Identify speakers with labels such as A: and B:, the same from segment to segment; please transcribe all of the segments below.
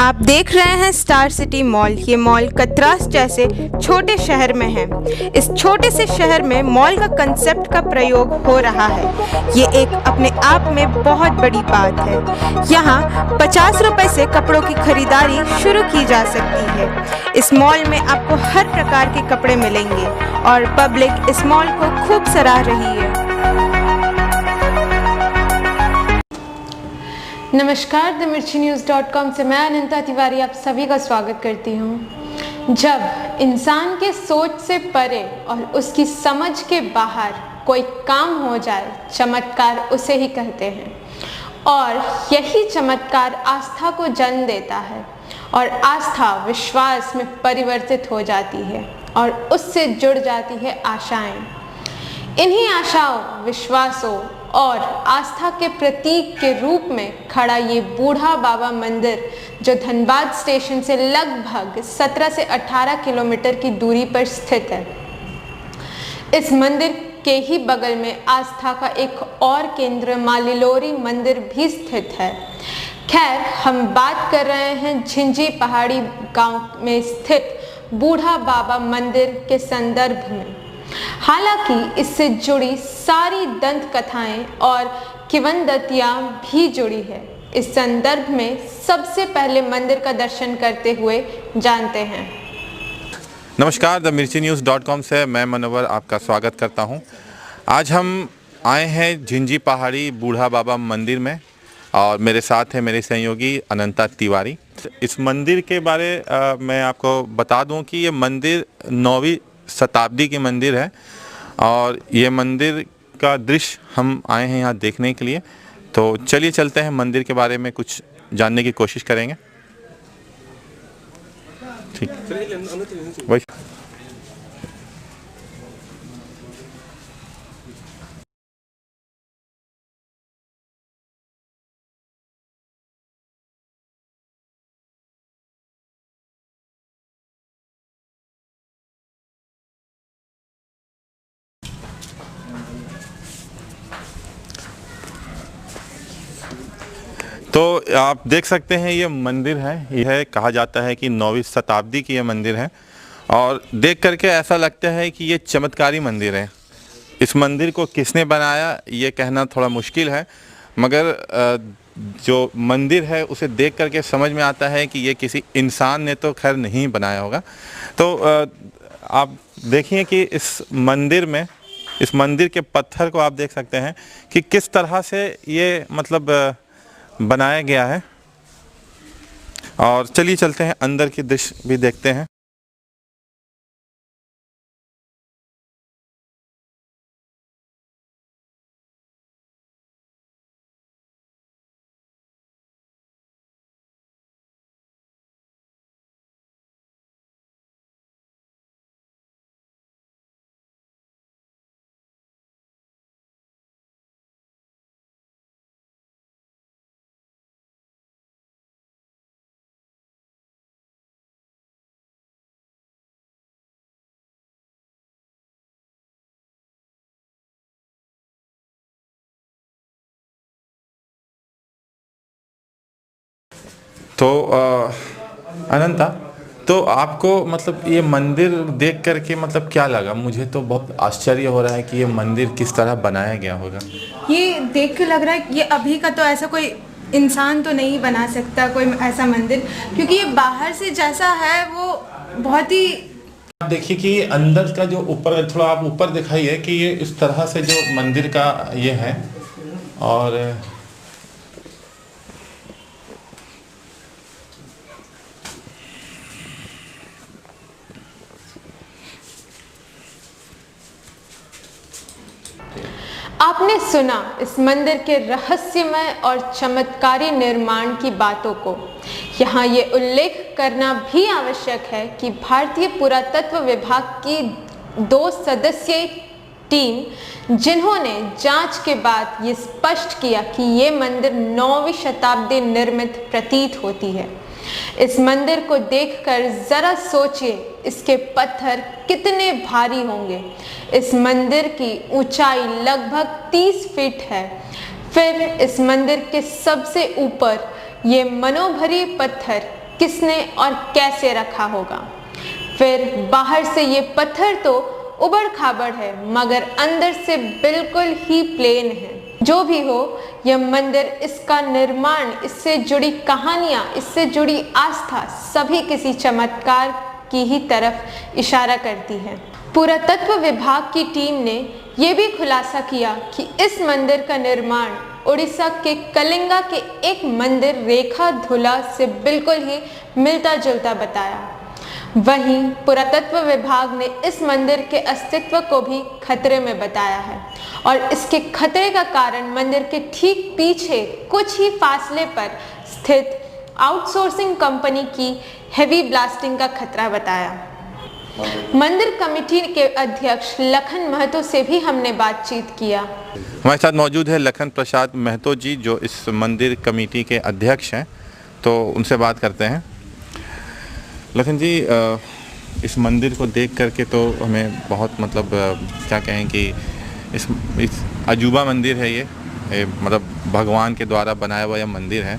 A: आप देख रहे हैं स्टार सिटी मॉल। ये मॉल कतरास जैसे छोटे शहर में है। इस छोटे से शहर में मॉल का कंसेप्ट का प्रयोग हो रहा है। ये एक अपने आप में बहुत बड़ी बात है। यहाँ 50 रुपए से कपड़ों की खरीदारी शुरू की जा सकती है। इस मॉल में आपको हर प्रकार के कपड़े मिलेंगे और पब्लिक इस मॉल को खूब सराह रही है।
B: नमस्कार, themirchinews.com से मैं अनंता तिवारी आप सभी का स्वागत करती हूँ। जब इंसान के सोच से परे और उसकी समझ के बाहर कोई काम हो जाए, चमत्कार उसे ही कहते हैं। और यही चमत्कार आस्था को जन्म देता है और आस्था विश्वास में परिवर्तित हो जाती है और उससे जुड़ जाती है आशाएं। इन्हीं आशाओं, विश्वासों और आस्था के प्रतीक के रूप में खड़ा ये बूढ़ा बाबा मंदिर, जो धनबाद स्टेशन से लगभग 17 से 18 किलोमीटर की दूरी पर स्थित है। इस मंदिर के ही बगल में आस्था का एक और केंद्र मां लिलोरी मंदिर भी स्थित है। खैर, हम बात कर रहे हैं झिंझी पहाड़ी गांव में स्थित बूढ़ा बाबा मंदिर के संदर्भ में। हालांकि इससे जुड़ी सारी दंत कथाएं और किंवदंतियां भी जुड़ी है। इस संदर्भ में सबसे पहले मंदिर का दर्शन करते हुए जानते हैं।
C: नमस्कार, themirchinews.com से मैं मनोवर आपका स्वागत करता हूं। आज हम आए हैं झिंझी पहाड़ी बूढ़ा बाबा मंदिर में और मेरे साथ है मेरे सहयोगी अनंता तिवारी। इस मंदिर के बारे मैं आपको बता दूं कि ये मंदिर 9वीं शताब्दी की मंदिर है और ये मंदिर का दृश्य हम आए हैं यहाँ देखने के लिए। तो चलिए चलते हैं, मंदिर के बारे में कुछ जानने की कोशिश करेंगे। ठीक वही। तो आप देख सकते हैं ये मंदिर है। यह कहा जाता है कि 9वीं शताब्दी की ये मंदिर है और देख करके ऐसा लगता है कि ये चमत्कारी मंदिर है। इस मंदिर को किसने बनाया ये कहना थोड़ा मुश्किल है, मगर जो मंदिर है उसे देख करके समझ में आता है कि ये किसी इंसान ने तो खैर नहीं बनाया होगा। तो आप देखिए कि इस मंदिर के पत्थर को आप देख सकते हैं कि किस तरह से ये मतलब बनाया गया है। और चलिए चलते हैं, अंदर की दृश्य भी देखते हैं। तो अनंता, तो आपको मतलब ये मंदिर देख करके मतलब क्या लगा? मुझे तो बहुत आश्चर्य हो रहा है कि ये मंदिर किस तरह बनाया गया होगा।
A: ये देख के लग रहा है कि ये अभी का तो ऐसा कोई इंसान तो नहीं बना सकता कोई ऐसा मंदिर, क्योंकि ये बाहर से जैसा है वो बहुत ही।
C: आप देखिए कि अंदर का जो ऊपर, थोड़ा आप ऊपर दिखाइए कि ये इस तरह से जो मंदिर का ये है। और
B: आपने सुना इस मंदिर के रहस्यमय और चमत्कारी निर्माण की बातों को। यहाँ ये उल्लेख करना भी आवश्यक है कि भारतीय पुरातत्व विभाग की 2 सदस्यीय टीम, जिन्होंने जांच के बाद ये स्पष्ट किया कि ये मंदिर 9वीं शताब्दी निर्मित प्रतीत होती है। इस मंदिर को देखकर जरा सोचिए, इसके पत्थर कितने भारी होंगे। इस मंदिर की ऊंचाई लगभग 30 फीट है। फिर इस मंदिर के सबसे ऊपर ये मनोभरी पत्थर किसने और कैसे रखा होगा। फिर बाहर से ये पत्थर तो उबड़ खाबड़ है मगर अंदर से बिल्कुल ही प्लेन है। जो भी हो, यह मंदिर, इसका निर्माण, इससे जुड़ी कहानियां, इससे जुड़ी आस्था सभी किसी चमत्कार की ही तरफ इशारा करती है। पुरातत्व विभाग की टीम ने यह भी खुलासा किया कि इस मंदिर का निर्माण उड़ीसा के कलिंगा के एक मंदिर रेखा धुला से बिल्कुल ही मिलता जुलता बताया। वहीं पुरातत्व विभाग ने इस मंदिर के अस्तित्व को भी खतरे में बताया है और इसके खतरे का कारण मंदिर के ठीक पीछे कुछ ही फासले पर स्थित आउटसोर्सिंग कंपनी की हेवी ब्लास्टिंग का खतरा बताया। मंदिर कमेटी के अध्यक्ष लखन महतो से भी हमने बातचीत किया।
C: हमारे साथ मौजूद है लखन प्रसाद महतो जी, जो इस मंदिर कमेटी के अध्यक्ष हैं, तो उनसे बात करते हैं। लखन जी, इस मंदिर को देख करके तो हमें बहुत क्या कहें कि इस अजूबा मंदिर है ये मतलब भगवान के द्वारा बनाया हुआ यह मंदिर है,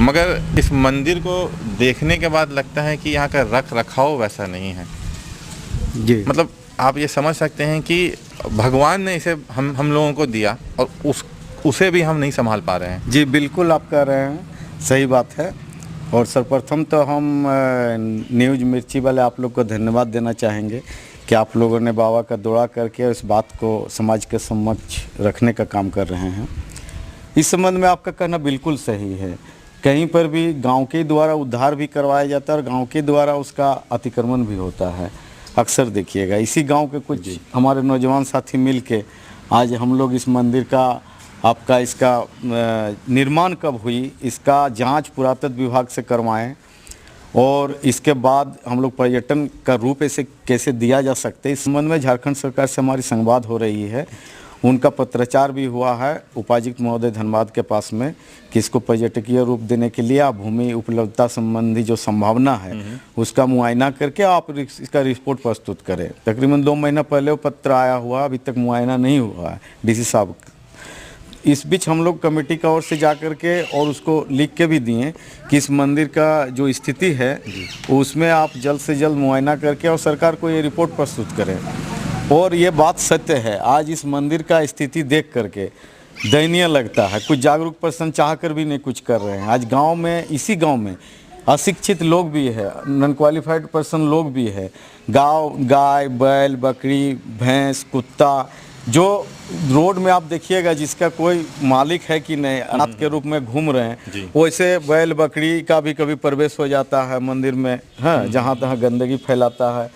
C: मगर इस मंदिर को देखने के बाद लगता है कि यहाँ का रख रखाव वैसा नहीं है
D: जी।
C: मतलब आप ये समझ सकते हैं कि भगवान ने इसे हम लोगों को दिया और उसे भी हम नहीं संभाल पा रहे हैं।
D: जी बिल्कुल, आप कह रहे हैं, सही बात है। और सर्वप्रथम तो हम न्यूज़ मिर्ची वाले आप लोग को धन्यवाद देना चाहेंगे कि आप लोगों ने बाबा का दौरा करके इस बात को समाज के समक्ष रखने का काम कर रहे हैं। इस संबंध में आपका कहना बिल्कुल सही है। कहीं पर भी गांव के द्वारा उद्धार भी करवाया जाता है और गांव के द्वारा उसका अतिक्रमण भी होता है। अक्सर देखिएगा इसी गांव के कुछ हमारे नौजवान साथी मिल के आज हम लोग इस मंदिर का इसका निर्माण कब हुई, इसका जांच पुरातत्व विभाग से करवाएं और इसके बाद हम लोग पर्यटन का रूप इसे कैसे दिया जा सकते है, इस संबंध में झारखंड सरकार से हमारी संवाद हो रही है। उनका पत्राचार भी हुआ है उपायुक्त महोदय धनबाद के पास में कि इसको पर्यटकीय रूप देने के लिए आप भूमि उपलब्धता संबंधी जो संभावना है उसका मुआयना करके आप इसका रिपोर्ट प्रस्तुत करें। तकरीबन 2 महीना पहले वो पत्र आया हुआ, अभी तक मुआयना नहीं हुआ है डीसी साहब। इस बीच हम लोग कमेटी का ओर से जा कर के और उसको लिख के भी दिए कि इस मंदिर का जो स्थिति है उसमें आप जल्द से जल्द मुआयना करके और सरकार को ये रिपोर्ट प्रस्तुत करें। और ये बात सत्य है, आज इस मंदिर का स्थिति देख करके दयनीय लगता है। कुछ जागरूक पर्सन चाह कर भी नहीं कुछ कर रहे हैं। आज गांव में, इसी गांव में अशिक्षित लोग भी है, नॉन क्वालिफाइड पर्सन लोग भी है। गाय, बैल, बकरी, भैंस, कुत्ता जो रोड में आप देखिएगा जिसका कोई मालिक है कि नहीं, अनाथ के रूप में घूम रहे हैं, वैसे बैल बकरी का भी कभी प्रवेश हो जाता है मंदिर में, हाँ, जहाँ तहाँ गंदगी फैलाता है।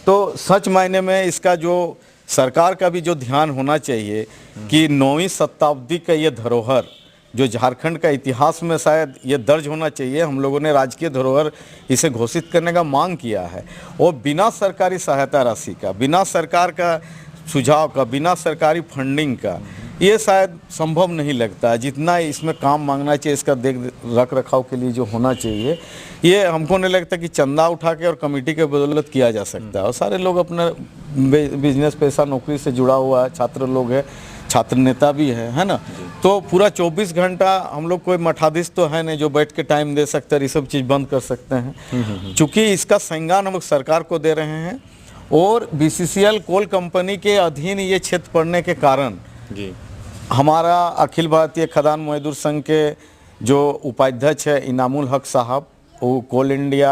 D: तो सच मायने में इसका जो सरकार का भी जो ध्यान होना चाहिए कि 9वीं शताब्दी का ये धरोहर जो झारखंड का इतिहास में शायद ये दर्ज होना चाहिए। हम लोगों ने राजकीय धरोहर इसे घोषित करने का मांग किया है और बिना सरकारी सहायता राशि का, बिना सरकार का सुझाव का, बिना सरकारी फंडिंग का ये शायद संभव नहीं लगता है। जितना इसमें काम मांगना चाहिए, इसका रख रखाव के लिए जो होना चाहिए, ये हमको नहीं लगता कि चंदा उठा के और कमेटी के बदौलत किया जा सकता है। और सारे लोग अपना बिजनेस पैसा नौकरी से जुड़ा हुआ है, छात्र लोग है, छात्र नेता भी है ना। तो पूरा 24 घंटा हम लोग कोई मठाधीश तो है नहीं जो बैठ के टाइम दे सकते हैं, ये सब चीज़ बंद कर सकते हैं। चूँकि इसका संज्ञान हम लोग सरकार को दे रहे हैं और BCCL कोल कंपनी के अधीन ये क्षेत्र पड़ने के कारण हमारा अखिल भारतीय खदान मजदूर संघ के जो उपाध्यक्ष है इनामुल हक साहब, वो कोल इंडिया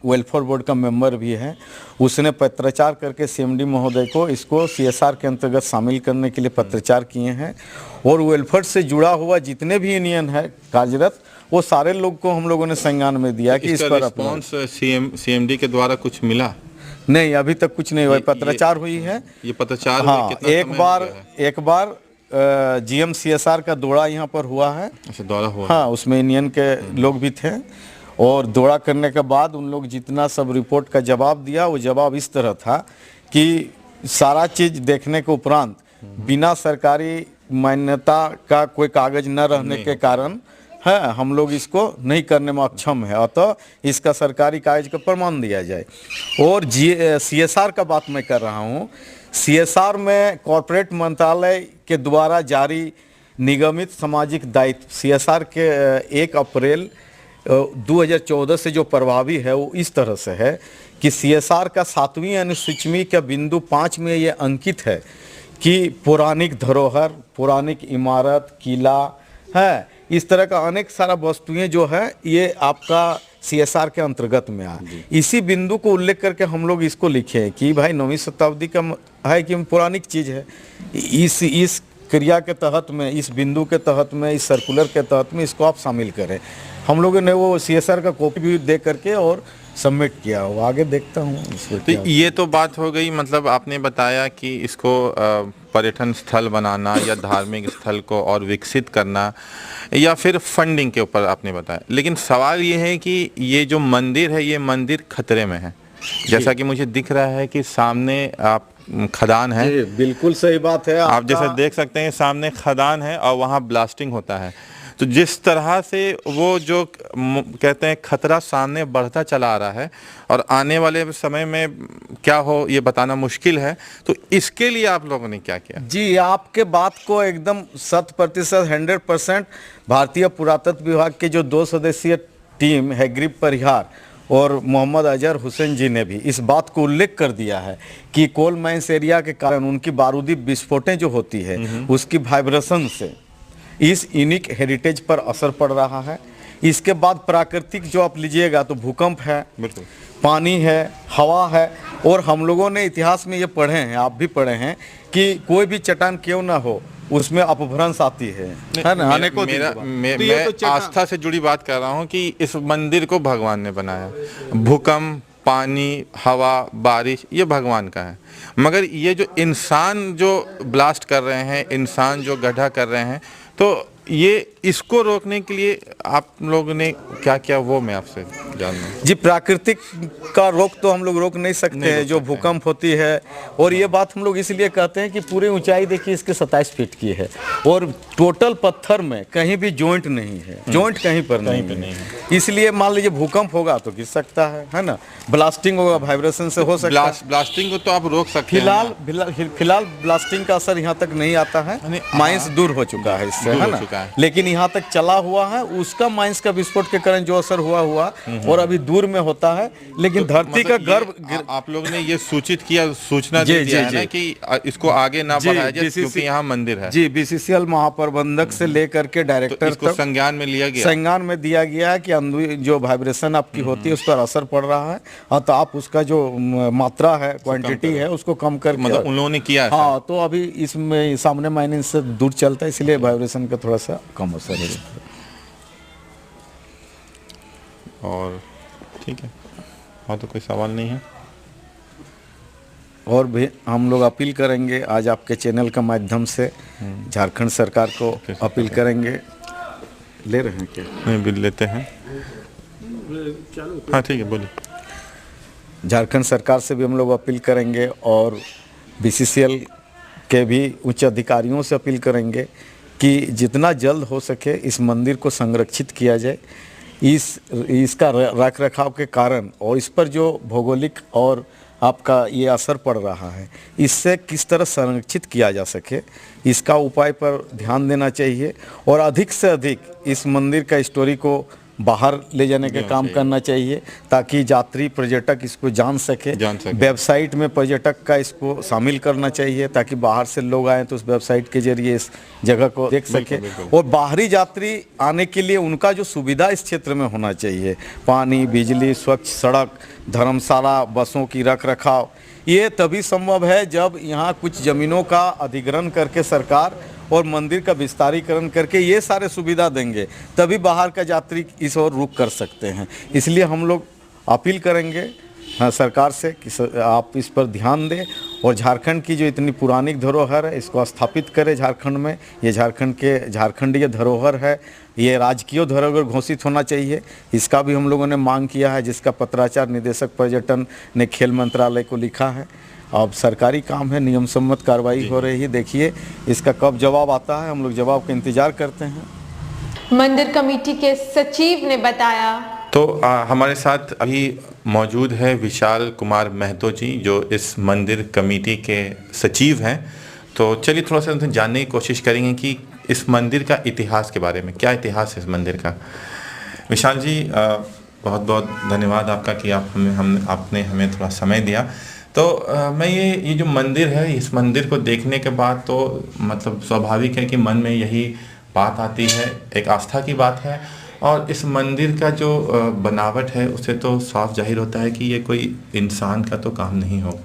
D: वेलफेयर बोर्ड का मेंबर भी है, उसने पत्राचार करके CMD महोदय को इसको CSR के अंतर्गत शामिल करने के लिए पत्राचार किए हैं। और वेलफेयर से जुड़ा हुआ जितने भी यूनियन है कार्यरत, वो सारे लोग को हम लोगों ने संज्ञान में दिया कि इस पर
C: रिस्पॉन्स CMD के द्वारा कुछ मिला
D: नहीं, अभी तक कुछ नहीं हुआ। पत्राचार हुई है, ये
C: पत्राचार।
D: हाँ, एक बार GM CSR का दौरा यहाँ पर हुआ है।
C: अच्छा, दौरा हुआ।
D: हाँ, उसमें यूनियन के लोग भी थे और दौरा करने के बाद उन लोग जितना सब रिपोर्ट का जवाब दिया, वो जवाब इस तरह था कि सारा चीज़ देखने के उपरांत बिना सरकारी मान्यता का कोई कागज न रहने के कारण है हम लोग इसको नहीं करने में अक्षम है, अतः इसका सरकारी कागज का प्रमाण दिया जाए। और CSR का बात मैं कर रहा हूँ। CSR में कॉर्पोरेट मंत्रालय के द्वारा जारी निगमित सामाजिक दायित्व CSR के 1 अप्रैल 2014 से जो प्रभावी है वो इस तरह से है कि CSR का 7वीं अनुसूची का बिंदु 5 में ये अंकित है कि पौराणिक धरोहर, पौराणिक इमारत, किला है, इस तरह का अनेक सारा वस्तुएं जो है ये आपका CSR के अंतर्गत में आए। इसी बिंदु को उल्लेख करके हम लोग इसको लिखे हैं कि भाई 9वीं शताब्दी का है कि पौराणिक चीज़ है। इस क्रिया के तहत में, इस बिंदु के तहत में, इस सर्कुलर के तहत में इसको आप शामिल करें। हम लोगों ने वो CSR का कॉपी भी दे करके और सबमिट किया। वो आगे देखता हूँ।
C: तो ये तो बात हो गई, मतलब आपने बताया कि इसको पर्यटन स्थल बनाना या धार्मिक स्थल को और विकसित करना या फिर फंडिंग के ऊपर आपने बताया, लेकिन सवाल ये है कि ये जो मंदिर है ये मंदिर खतरे में है। जैसा कि मुझे दिख रहा है कि सामने आप खदान है।
D: बिल्कुल सही बात है।
C: आप जैसे देख सकते हैं सामने खदान है और वहाँ ब्लास्टिंग होता है। तो जिस तरह से वो जो कहते हैं खतरा सामने बढ़ता चला आ रहा है और आने वाले समय में क्या हो ये बताना मुश्किल है, तो इसके लिए आप लोगों ने क्या किया?
D: जी, आपके बात को एकदम 100% 100% भारतीय पुरातत्व विभाग के जो 2 सदस्यीय टीम है, ग्रीब परिहार और मोहम्मद अजहर हुसैन जी ने भी इस बात को उल्लेख कर दिया है कि कोल माइंस एरिया के कारण उनकी बारूदी विस्फोटें जो होती है उसकी वाइब्रेशन से इस यूनिक हेरिटेज पर असर पड़ रहा है। इसके बाद प्राकृतिक जो आप लीजिएगा तो भूकंप है, पानी है, हवा है, और हम लोगों ने इतिहास में ये पढ़े हैं, आप भी पढ़े हैं कि कोई भी चट्टान क्यों ना हो उसमें अपभ्रंश आती है ना।
C: मैं आस्था से जुड़ी बात कर रहा हूँ कि इस मंदिर को भगवान ने बनाया। भूकंप, पानी, हवा, बारिश ये भगवान का है, मगर ये जो इंसान जो ब्लास्ट कर रहे हैं, इंसान जो गड्ढा कर रहे हैं, तो ये इसको रोकने के लिए आप लोगों ने क्या किया वो मैं आपसे जानना हूं।
D: जी, प्राकृतिक का रोक तो हम लोग रोक नहीं सकते हैं, जो भूकंप होती है। और ये बात हम लोग इसलिए कहते हैं कि पूरी ऊंचाई देखिए इसके 27 फीट की है और टोटल पत्थर में कहीं भी जॉइंट नहीं है, जॉइंट कहीं पर नहीं है। इसलिए मान लीजिए भूकंप होगा तो गिर सकता है ना, ब्लास्टिंग होगा, वाइब्रेशन से हो सकता है।
C: ब्लास्टिंग को तो आप रोक सकते हैं।
D: फिलहाल ब्लास्टिंग का असर यहाँ तक नहीं आता है, माइंस दूर हो चुका है इससे, है ना, लेकिन यहाँ तक चला हुआ है। उसका माइंस का विस्फोट के कारण जो असर हुआ और अभी दूर में होता है, लेकिन धरती का गर्भ
C: आप लोग ने ये सूचित किया, सूचना दे दिया है ना कि इसको आगे ना बढ़ाया जाए क्योंकि यहाँ मंदिर है।
D: जी, BCCL महाप्रबंधक से लेकर के डायरेक्टर
C: इसको संज्ञान में लिया गया,
D: संज्ञान में दिया गया है कि जो वाइब्रेशन आपकी होती है उस पर असर पड़ रहा है, और तो आप उसका जो मात्रा है, क्वांटिटी है, उसको कम कर,
C: मतलब उन लोगों ने किया।
D: हाँ, तो अभी इसमें सामने माइनिंग से दूर चलता है, इसलिए वाइब्रेशन का थोड़ा सा कम असर है।
C: और ठीक है, और तो कोई सवाल नहीं है।
D: और भी हम लोग अपील करेंगे आज आपके चैनल का माध्यम से झारखंड सरकार को अपील करेंगे। ले रहे हैं क्या?
C: नहीं, बिल लेते हैं। हाँ ठीक है, बोलिए।
D: झारखंड सरकार से भी हम लोग अपील करेंगे और BCCL के भी उच्च अधिकारियों से अपील करेंगे कि जितना जल्द हो सके इस मंदिर को संरक्षित किया जाए। इसका रख रखाव के कारण और इस पर जो भौगोलिक और आपका ये असर पड़ रहा है, इससे किस तरह संरक्षित किया जा सके, इसका उपाय पर ध्यान देना चाहिए। और अधिक से अधिक इस मंदिर का स्टोरी को बाहर ले जाने का काम करना चाहिए ताकि यात्री पर्यटक इसको जान सके। वेबसाइट में पर्यटक का इसको शामिल करना चाहिए ताकि बाहर से लोग आए तो उस वेबसाइट के जरिए इस जगह को देख सके। और बाहरी यात्री आने के लिए उनका जो सुविधा इस क्षेत्र में होना चाहिए, पानी, बिजली, स्वच्छ सड़क, धर्मशाला, बसों की रख रखाव, ये तभी संभव है जब यहाँ कुछ ज़मीनों का अधिग्रहण करके सरकार और मंदिर का विस्तारीकरण करके ये सारे सुविधा देंगे, तभी बाहर का यात्री इस ओर रुख कर सकते हैं। इसलिए हम लोग अपील करेंगे सरकार से कि आप इस पर ध्यान दें और झारखंड की जो इतनी पुरानी धरोहर है इसको स्थापित करें झारखंड में। ये झारखंड के झारखंडीय धरोहर है, ये राजकीय धरोहर घोषित होना चाहिए। इसका भी हम लोगों ने मांग किया है, जिसका पत्राचार निदेशक पर्यटन ने खेल मंत्रालय को लिखा है। अब सरकारी काम है, नियम सम्मत कार्रवाई हो रही है। देखिए इसका कब जवाब आता है, हम लोग जवाब का इंतजार करते हैं।
B: मंदिर कमेटी के सचिव ने बताया।
C: तो हमारे साथ अभी मौजूद है विशाल कुमार महतो जी, जो इस मंदिर कमेटी के सचिव हैं। तो चलिए थोड़ा सा उनसे जानने की कोशिश करेंगे कि इस मंदिर का इतिहास के बारे में, क्या इतिहास है इस मंदिर का। विशाल जी, बहुत बहुत धन्यवाद आपका कि आपने हमें थोड़ा समय दिया। तो मैं ये जो मंदिर है, इस मंदिर को देखने के बाद तो मतलब स्वाभाविक है कि मन में यही बात आती है, एक आस्था की बात है। और इस मंदिर का जो बनावट है उससे तो साफ जाहिर होता है कि ये कोई इंसान का तो काम नहीं होगा,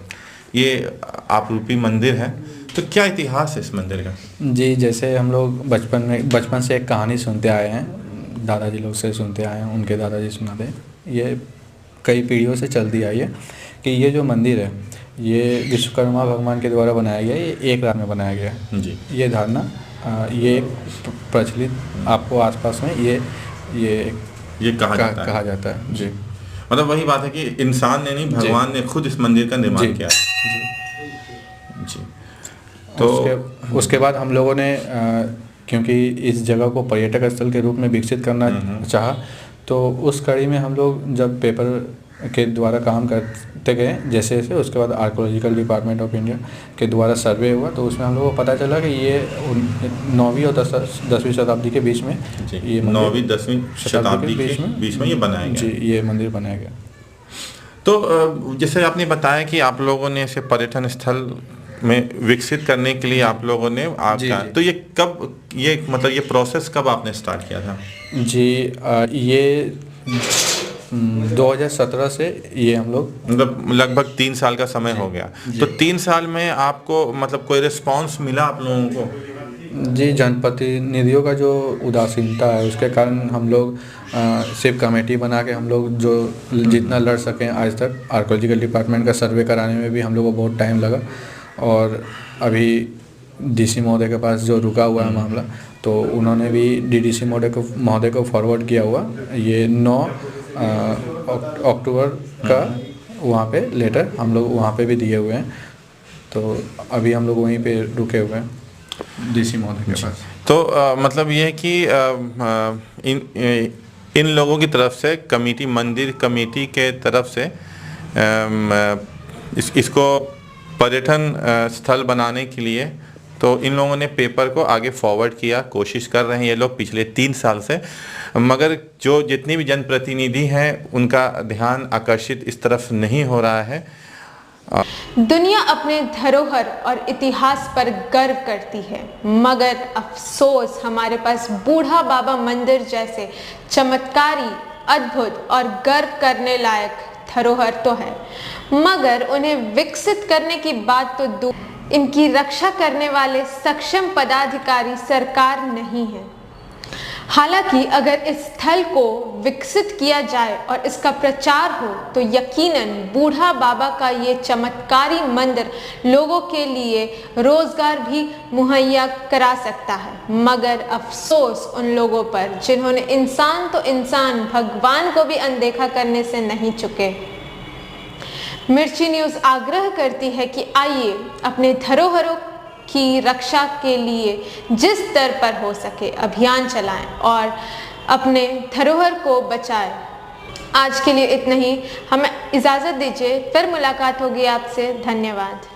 C: ये आपरूपी मंदिर है। तो क्या इतिहास है इस मंदिर का?
E: जी, जैसे हम लोग बचपन से एक कहानी सुनते आए हैं, दादाजी लोग से सुनते आए हैं, उनके दादाजी सुनाते हैं, ये कई पीढ़ियों से चलती आई है कि ये जो मंदिर है ये विश्वकर्मा भगवान के द्वारा बनाया गया है, ये एक रात में बनाया गया है
C: जी।
E: ये धारणा ये प्रचलित आपको आसपास में ये
C: कहा
E: जाता है जी।
C: मतलब वही बात है कि इंसान ने नहीं, भगवान ने खुद इस मंदिर का निर्माण किया जी। तो
E: उसके बाद हम लोगों ने क्योंकि इस जगह को पर्यटक स्थल के रूप में विकसित करना चाहा, तो उस कड़ी में हम लोग जब पेपर के द्वारा काम करते गए जैसे उसके बाद आर्कोलॉजिकल डिपार्टमेंट ऑफ इंडिया के द्वारा सर्वे हुआ, तो उसमें हम लोगों को पता चला कि ये 9वीं और 10वीं शताब्दी के बीच में ये
C: 9वीं 10वीं शताब्दी के बीच में ये बनाया गया
E: जी, ये मंदिर बनाया गया।
C: तो जैसे आपने बताया कि आप लोगों ने इसे पर्यटन स्थल में विकसित करने के लिए आप लोगों ने तो ये मतलब ये प्रोसेस कब आपने स्टार्ट किया था?
E: जी, ये 2017 से ये हम लोग
C: मतलब लगभग 3 साल का समय हो गया। तो 3 साल में आपको मतलब कोई रिस्पांस मिला आप लोगों को?
E: जी, जनप्रतिनिधियों का जो उदासीनता है उसके कारण हम लोग सिर्फ कमेटी बना के हम लोग जो जितना लड़ सकें आज तक, आर्कोलॉजिकल डिपार्टमेंट का सर्वे कराने में भी हम लोग को बहुत टाइम लगा। और अभी डीसी महोदय के पास जो रुका हुआ है मामला, तो उन्होंने भी डीडीसी महोदय को फॉरवर्ड किया हुआ, ये 9 अक्टूबर का वहाँ पे लेटर हम लोग वहाँ पे भी दिए हुए हैं। तो अभी हम लोग वहीं पे रुके हुए हैं डीसी महोदय के पास।
C: तो मतलब ये है कि इन लोगों की तरफ से मंदिर कमेटी के तरफ से इसको पर्यटन स्थल बनाने के लिए तो इन लोगों ने पेपर को आगे फॉरवर्ड किया, कोशिश कर रहे हैं ये लोग पिछले 3 साल से, मगर जो जितनी भी जनप्रतिनिधि हैं उनका ध्यान आकर्षित इस तरफ नहीं हो रहा है।
B: दुनिया अपने धरोहर और इतिहास पर गर्व करती है, मगर अफसोस हमारे पास बूढ़ा बाबा मंदिर जैसे चमत्कारी, अद्भुत और गर्व करने लायक धरोहर तो है, मगर उन्हें विकसित करने की बात तो दूर, इनकी रक्षा करने वाले सक्षम पदाधिकारी सरकार नहीं है। हालांकि अगर इस स्थल को विकसित किया जाए और इसका प्रचार हो तो यकीनन बूढ़ा बाबा का ये चमत्कारी मंदिर लोगों के लिए रोजगार भी मुहैया करा सकता है। मगर अफसोस उन लोगों पर जिन्होंने इंसान तो इंसान, भगवान को भी अनदेखा करने से नहीं चुके। मिर्ची न्यूज़ आग्रह करती है कि आइए अपने धरोहरों की रक्षा के लिए जिस स्तर पर हो सके अभियान चलाएं और अपने धरोहर को बचाएं। आज के लिए इतना ही, हमें इजाज़त दीजिए, फिर मुलाकात होगी आपसे। धन्यवाद।